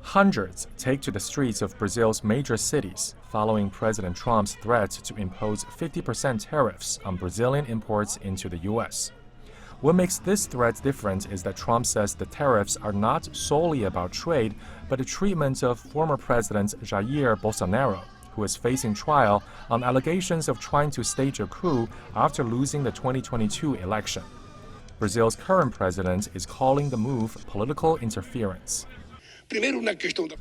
Hundreds take to the streets of Brazil's major cities following President Trump's threat to impose 50% tariffs on Brazilian imports into the U.S. What makes this threat different is that Trump says the tariffs are not solely about trade, but the treatment of former President Jair Bolsonaro, who is facing trial on allegations of trying to stage a coup after losing the 2022 election. Brazil's current president is calling the move political interference.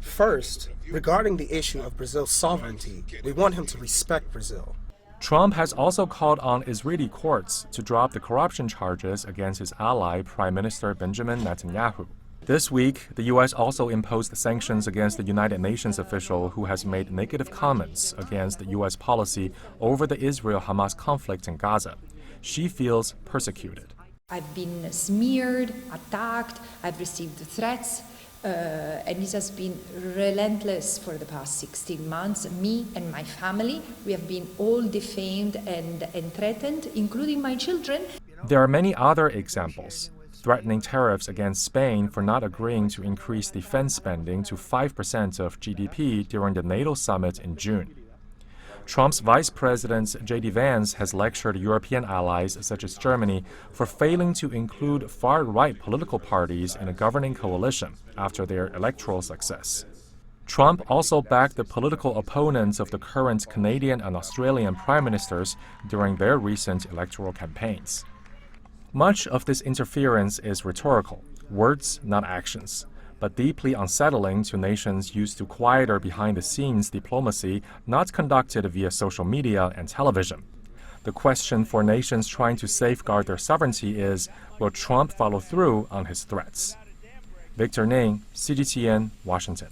First, regarding the issue of Brazil's sovereignty, we want him to respect Brazil. Trump has also called on Israeli courts to drop the corruption charges against his ally, Prime Minister Benjamin Netanyahu. This week, the U.S. also imposed sanctions against the United Nations official who has made negative comments against the U.S. policy over the Israel-Hamas conflict in Gaza. She feels persecuted. I've been smeared, attacked, I've received threats, and this has been relentless for the past 16 months. Me and my family, we have been all defamed and threatened, including my children. There are many other examples, threatening tariffs against Spain for not agreeing to increase defense spending to 5% of GDP during the NATO summit in June. Trump's Vice President J.D. Vance has lectured European allies such as Germany for failing to include far-right political parties in a governing coalition after their electoral success. Trump also backed the political opponents of the current Canadian and Australian prime ministers during their recent electoral campaigns. Much of this interference is rhetorical, words, not actions, but deeply unsettling to nations used to quieter behind-the-scenes diplomacy not conducted via social media and television. The question for nations trying to safeguard their sovereignty is, will Trump follow through on his threats? Victor Ning, CGTN, Washington.